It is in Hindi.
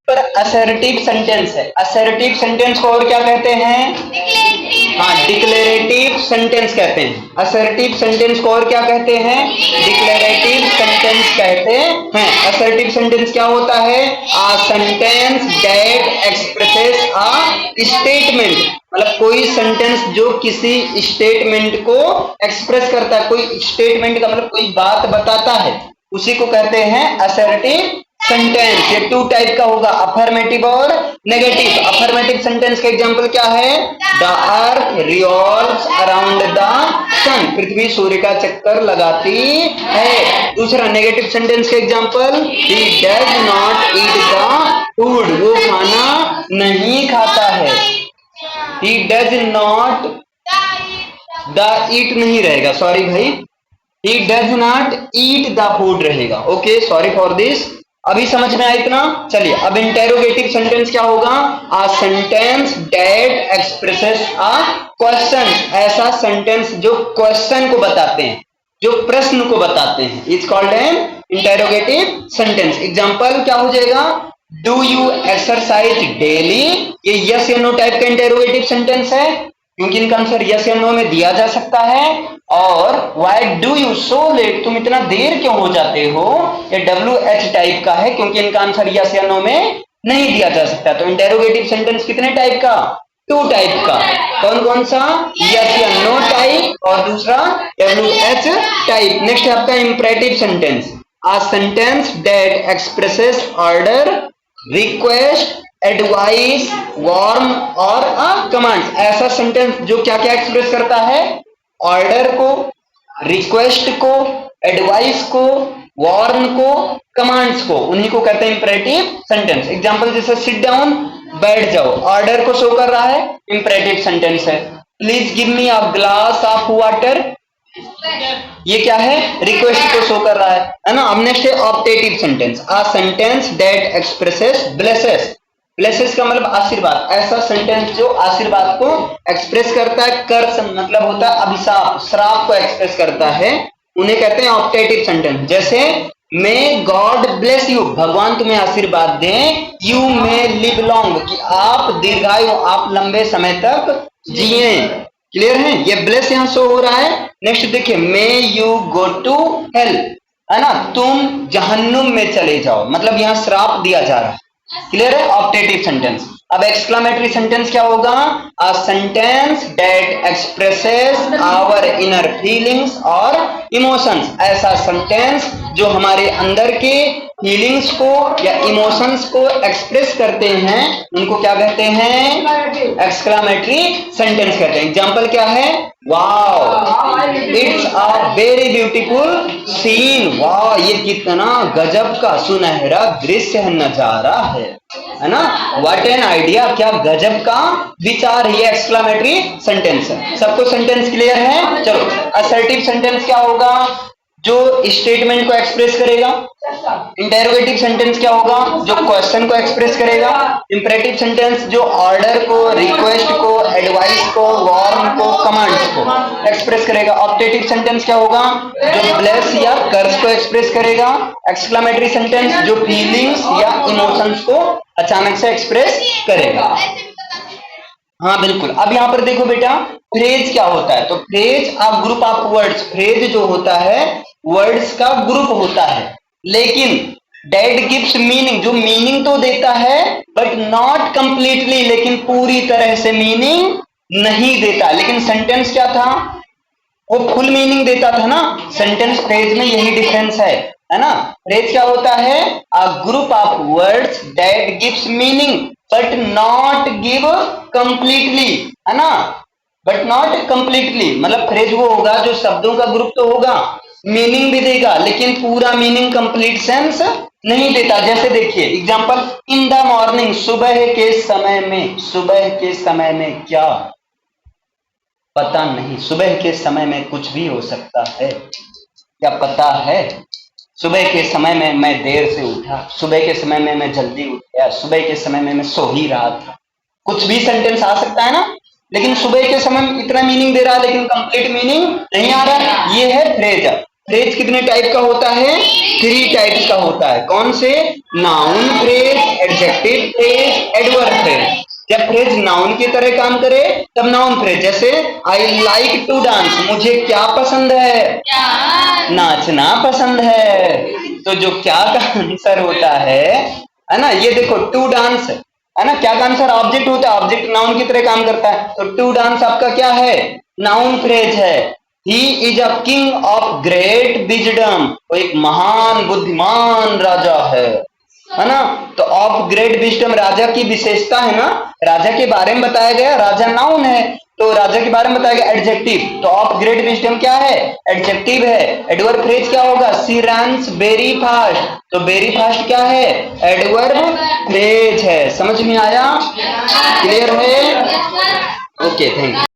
पर असर्टिव सेंटेंस है। असर्टिव सेंटेंस को और क्या कहते हैं? हाँ, डिक्लेरेटिव सेंटेंस कहते हैं। असर्टिव सेंटेंस को और क्या कहते हैं? डिक्लेरेटिव सेंटेंस कहते हैं। असर्टिव सेंटेंस क्या होता है? अ sentence that expresses a statement, मतलब कोई सेंटेंस जो किसी स्टेटमेंट को एक्सप्रेस करता है, कोई स्टेटमेंट का मतलब कोई बात बताता है, उसी को कहते हैं असर्टिव सेंटेंस। ये टू टाइप का होगा, अफर्मेटिव और नेगेटिव। अफर्मेटिव सेंटेंस का एग्जांपल क्या है? The earth revolves around the sun, पृथ्वी सूर्य का चक्कर लगाती है। दूसरा नेगेटिव सेंटेंस का example, he does not eat the food, वो खाना नहीं खाता है। He does not, the eat नहीं रहेगा, सॉरी भाई, he does not eat the food रहेगा। Okay, sorry for this. अभी समझ में आया इतना? चलिए, अब इंटेरोगेटिव सेंटेंस क्या होगा? A sentence that expresses a question, ऐसा सेंटेंस जो क्वेश्चन को बताते हैं, जो प्रश्न को बताते हैं, is called an interrogative sentence. Example क्या हो जाएगा? डू यू एक्सरसाइज डेली, ये यस या नो टाइप का इंटेरोगेटिव सेंटेंस है, क्योंकि इनका आंसर यस या नो में दिया जा सकता है। और why do you so let, तुम इतना देर क्यों हो जाते हो, ये WH टाइप का है, क्योंकि इनका आंसर यस या नो में नहीं दिया जा सकता। तो इंटेरोगेटिव सेंटेंस कितने टाइप का? टू टाइप का। कौन कौन सा? यस या नो टाइप और दूसरा WH टाइप। नेक्स्ट है आपका imperative sentence, a sentence that expresses order, request, advice, warn और अ कमांड। ऐसा सेंटेंस जो क्या क्या एक्सप्रेस करता है? ऑर्डर को, रिक्वेस्ट को, एडवाइस को, वार्न को, कमांड्स को, उन्हीं को कहते हैं इंपरेटिव सेंटेंस। एग्जांपल जैसे सिट डाउन, बैठ जाओ, ऑर्डर को शो कर रहा है, इंपरेटिव सेंटेंस है। Please give me a glass of water, ये क्या है? रिक्वेस्ट को शो कर रहा है ना। अब नेक्स्ट है optative sentence, a sentence that expresses blesses. Blesses का मतलब आशीर्वाद, ऐसा सेंटेंस जो आशीर्वाद को एक्सप्रेस करता है। कर्स मतलब होता है अभिशाप, श्राप को एक्सप्रेस करता है, उन्हें कहते हैं ऑप्टेटिव सेंटेंस। जैसे मे गॉड ब्लेस यू, भगवान तुम्हें आशीर्वाद दें। यू मे लिव लॉन्ग, कि आप दीर्घायु, आप लंबे समय तक जिए। क्लियर है? ये ब्लेस यहां शो हो रहा है। नेक्स्ट देखिए, may you go to hell, है ना, तुम जहन्नुम में चले जाओ, मतलब यहां श्राप दिया जा रहा है। क्लियर है? Optative sentence. अब एक्सक्लामेटरी सेंटेंस क्या होगा? A sentence that expresses our inner feelings और इमोशंस, ऐसा सेंटेंस जो हमारे अंदर के फीलिंग्स को या इमोशंस को एक्सप्रेस करते हैं, उनको क्या कहते हैं? एक्सक्लामेटरी सेंटेंस कहते हैं। एग्जांपल क्या है? Wow it's a very beautiful scene, वाह ये कितना गजब का सुनहरा दृश्य है, नजारा है ना। व्हाट एन आइडिया, क्या गजब का विचार, ये एक्सक्लामेटरी सेंटेंस है। सबको सेंटेंस क्लियर है? चलो, असर्टिव सेंटेंस क्या होगा? जो स्टेटमेंट को एक्सप्रेस करेगा। इंटेरोगेटिव सेंटेंस क्या होगा? जो क्वेश्चन को एक्सप्रेस करेगा। इंपरेटिव सेंटेंस जो ऑर्डर को, रिक्वेस्ट को, एडवाइस को, वार्न को, कमांड्स को एक्सप्रेस करेगा। ऑप्टेटिव सेंटेंस क्या होगा? जो ब्लेस या कर्स को एक्सप्रेस करेगा। एक्सक्लामेटरी सेंटेंस जो फीलिंग्स या इमोशंस को अचानक से एक्सप्रेस करेगा। हाँ बिल्कुल। अब यहाँ पर देखो बेटा, फ्रेज क्या होता है? तो phrase a group of words, phrase जो होता है वर्ड्स का ग्रुप होता है, लेकिन डेट गिव्स मीनिंग, जो मीनिंग तो देता है बट नॉट कंप्लीटली, लेकिन पूरी तरह से मीनिंग नहीं देता। लेकिन सेंटेंस क्या था? वो फुल मीनिंग देता था ना। सेंटेंस फ्रेज में यही डिफरेंस है ना। फ्रेज क्या होता है? A group of words that gives meaning but not give completely, है ना, बट नॉट कंप्लीटली। मतलब फ्रेज वो होगा जो शब्दों का ग्रुप तो होगा, मीनिंग भी देगा, लेकिन पूरा मीनिंग कंप्लीट सेंस नहीं देता। जैसे देखिए एग्जांपल, इन द मॉर्निंग, सुबह के समय में। सुबह के समय में क्या पता नहीं, सुबह के समय में कुछ भी हो सकता है, क्या पता है? सुबह के समय में मैं देर से उठा, सुबह के समय में मैं जल्दी उठ गया, सुबह के समय में मैं सो ही रहा था। कुछ भी सेंटेंस आ सकता है ना, लेकिन सुबह के समय में इतना मीनिंग दे रहा है, लेकिन कंप्लीट मीनिंग नहीं आ रहा। ये है फ्रेज। फ्रेज कितने टाइप का होता है? 3 टाइप्स का होता है। कौन से? Noun phrase, adjective phrase, adverb phrase. जब फ्रेज नाउन की तरह काम करे तब नाउन फ्रेज, जैसे आई लाइक टू डांस, मुझे क्या पसंद है? नाचना पसंद है। तो जो क्या का आंसर होता है ना, ये देखो टू डांस है ना, क्या का आंसर ऑब्जेक्ट होता है, ऑब्जेक्ट नाउन की तरह काम करता है, तो टू डांस आपका क्या है? नाउन फ्रेज है। He is a king of great wisdom, वो एक महान बुद्धिमान राजा है ना। तो ऑफ ग्रेट विजडम राजा की विशेषता है ना, राजा के बारे में बताया गया, राजा नाउन है तो राजा के बारे में बताया गया एडजेक्टिव, तो ऑफ ग्रेट विजडम क्या है? एडजेक्टिव है। एडवर्ब फ्रेज क्या होगा? शी रन्स वेरी फास्ट, तो वेरी फास्ट क्या है? एडवर्ब फ्रेज है। समझ में आया? क्लियर है? Okay, thank you.